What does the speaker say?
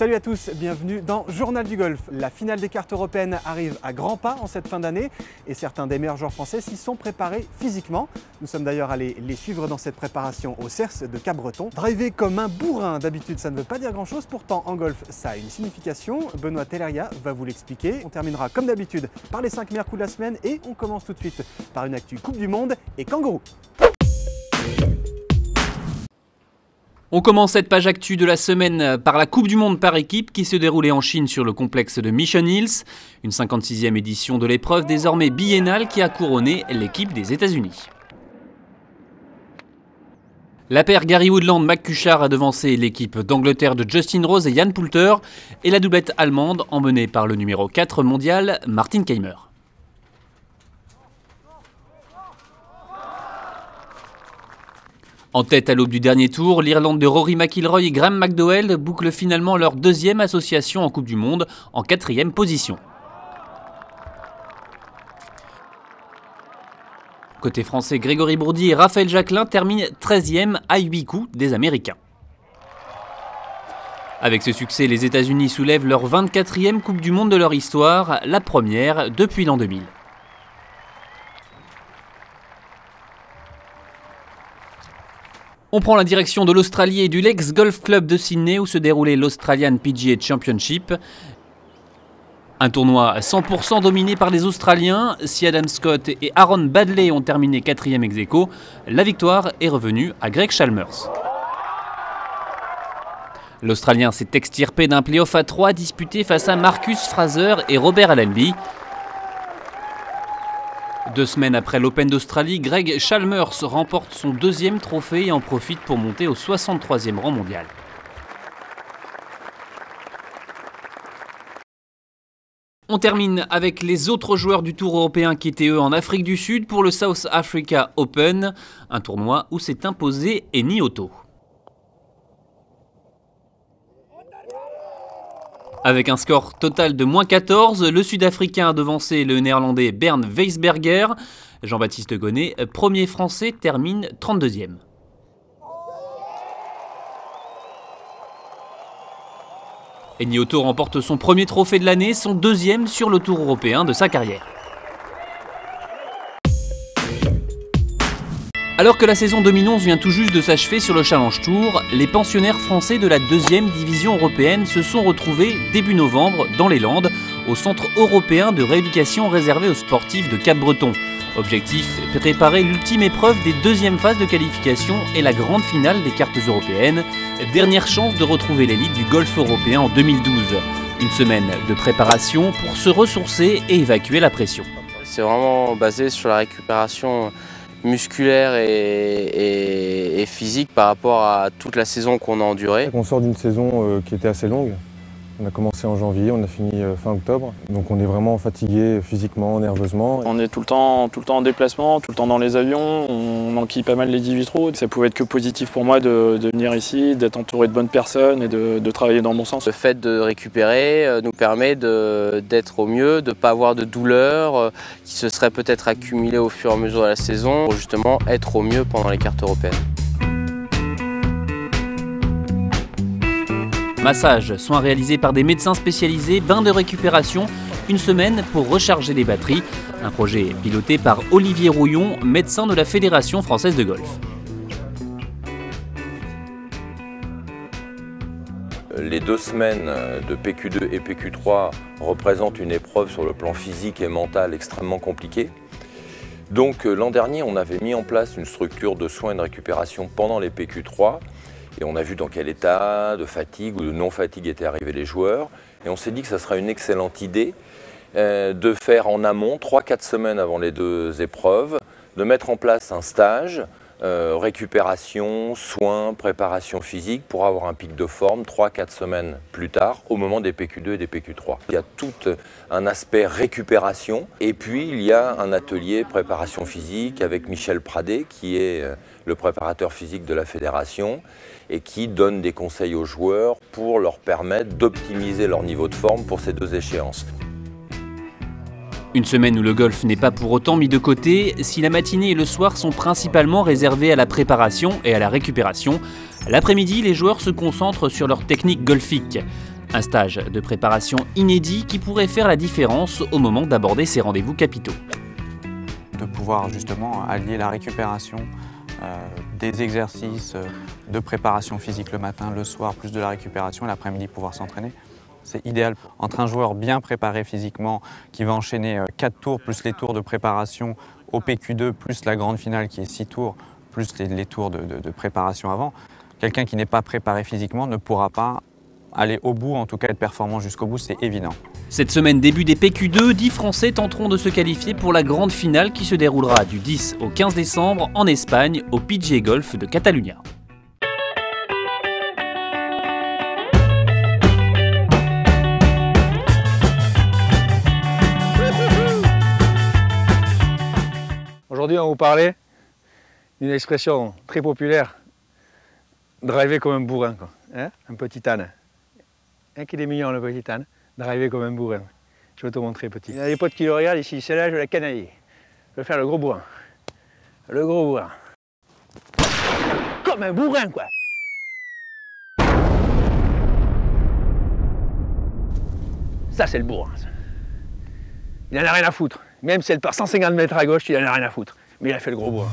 Salut à tous, bienvenue dans Journal du Golf. La finale des cartes européennes arrive à grands pas en cette fin d'année et certains des meilleurs joueurs français s'y sont préparés physiquement. Nous sommes d'ailleurs allés les suivre dans cette préparation au CERS de Cap-Breton. Driver comme un bourrin, d'habitude ça ne veut pas dire grand chose, pourtant en golf ça a une signification. Benoît Telleria va vous l'expliquer. On terminera comme d'habitude par les 5 meilleurs coups de la semaine et on commence tout de suite par une actu Coupe du Monde et kangourou. On commence cette page actu de la semaine par la Coupe du Monde par équipe qui se déroulait en Chine sur le complexe de Mission Hills. Une 56e édition de l'épreuve désormais biennale qui a couronné l'équipe des États-Unis. La paire Gary Woodland-Mac Kuchar a devancé l'équipe d'Angleterre de Justin Rose et Jan Poulter et la doublette allemande emmenée par le numéro 4 mondial Martin Kaymer. En tête à l'aube du dernier tour, l'Irlande de Rory McIlroy et Graham McDowell bouclent finalement leur deuxième association en Coupe du Monde en 4e position. Côté français, Grégory Bourdi et Raphaël Jacquelin terminent 13e à 8 coups des Américains. Avec ce succès, les États-Unis soulèvent leur 24e Coupe du Monde de leur histoire, la première depuis l'an 2000. On prend la direction de l'Australie et du Lakes Golf Club de Sydney où se déroulait l'Australian PGA Championship. Un tournoi 100% dominé par les Australiens. Si Adam Scott et Aaron Baddeley ont terminé 4e ex-aequo, la victoire est revenue à Greg Chalmers. L'Australien s'est extirpé d'un play-off à 3 disputé face à Marcus Fraser et Robert Allenby. 2 semaines après l'Open d'Australie, Greg Chalmers remporte son 2e trophée et en profite pour monter au 63e rang mondial. On termine avec les autres joueurs du Tour européen qui étaient eux en Afrique du Sud pour le South Africa Open, un tournoi où s'est imposé Eni Otto. Avec un score total de -14, le Sud-Africain a devancé le Néerlandais Bernd Weisberger. Jean-Baptiste Gonnet, premier français, termine 32e. Eni Otto remporte son premier trophée de l'année, son 2e sur le Tour européen de sa carrière. Alors que la saison 2011 vient tout juste de s'achever sur le Challenge Tour, les pensionnaires français de la 2e division européenne se sont retrouvés début novembre dans les Landes, au centre européen de rééducation réservé aux sportifs de Cap-Breton. Objectif, préparer l'ultime épreuve des 2e phases de qualification et la grande finale des cartes européennes. Dernière chance de retrouver l'élite du golf européen en 2012. Une semaine de préparation pour se ressourcer et évacuer la pression. C'est vraiment basé sur la récupération musculaire et physique par rapport à toute la saison qu'on a endurée. On sort d'une saison qui était assez longue. On a commencé en janvier, on a fini fin octobre. Donc on est vraiment fatigué physiquement, nerveusement. On est tout le temps en déplacement, tout le temps dans les avions. On enquille pas mal les 18 trous. Ça pouvait être que positif pour moi de venir ici, d'être entouré de bonnes personnes et de travailler dans mon sens. Le fait de récupérer nous permet d'être au mieux, de ne pas avoir de douleurs qui se seraient peut-être accumulées au fur et à mesure de la saison pour justement être au mieux pendant les cartes européennes. Massage, soins réalisés par des médecins spécialisés, bains de récupération, une semaine pour recharger les batteries. Un projet piloté par Olivier Rouillon, médecin de la Fédération française de golf. Les 2 semaines de PQ2 et PQ3 représentent une épreuve sur le plan physique et mental extrêmement compliquée. Donc l'an dernier, on avait mis en place une structure de soins et de récupération pendant les PQ3. Et on a vu dans quel état de fatigue ou de non-fatigue étaient arrivés les joueurs. Et on s'est dit que ça serait une excellente idée de faire en amont, 3-4 semaines avant les 2 épreuves, de mettre en place un stage, récupération, soins, préparation physique pour avoir un pic de forme 3-4 semaines plus tard au moment des PQ2 et des PQ3. Il y a tout un aspect récupération et puis il y a un atelier préparation physique avec Michel Pradet qui est le préparateur physique de la fédération et qui donne des conseils aux joueurs pour leur permettre d'optimiser leur niveau de forme pour ces 2 échéances. Une semaine où le golf n'est pas pour autant mis de côté, si la matinée et le soir sont principalement réservés à la préparation et à la récupération, l'après-midi, les joueurs se concentrent sur leur technique golfique. Un stage de préparation inédit qui pourrait faire la différence au moment d'aborder ces rendez-vous capitaux. De pouvoir justement allier la récupération, des exercices de préparation physique le matin, le soir, plus de la récupération et l'après-midi pouvoir s'entraîner. C'est idéal entre un joueur bien préparé physiquement qui va enchaîner 4 tours plus les tours de préparation au PQ2 plus la grande finale qui est 6 tours plus les tours de préparation avant. Quelqu'un qui n'est pas préparé physiquement ne pourra pas aller au bout, en tout cas être performant jusqu'au bout, c'est évident. Cette semaine début des PQ2, 10 Français tenteront de se qualifier pour la grande finale qui se déroulera du 10 au 15 décembre en Espagne au PGA Golf de Catalunya. Aujourd'hui, on va vous parler d'une expression très populaire, driver comme un bourrin, quoi. Hein, un petit âne. Hein, qu'il est mignon le petit âne, driver comme un bourrin. Je vais te montrer petit. Il y a des potes qui le regardent ici, celle-là je vais la canailler. Je vais faire le gros bourrin. Le gros bourrin. Comme un bourrin quoi. Ça c'est le bourrin. Il en a rien à foutre. Même si elle part 150 mètres à gauche, il en a rien à foutre. Mais il a fait le gros bourrin.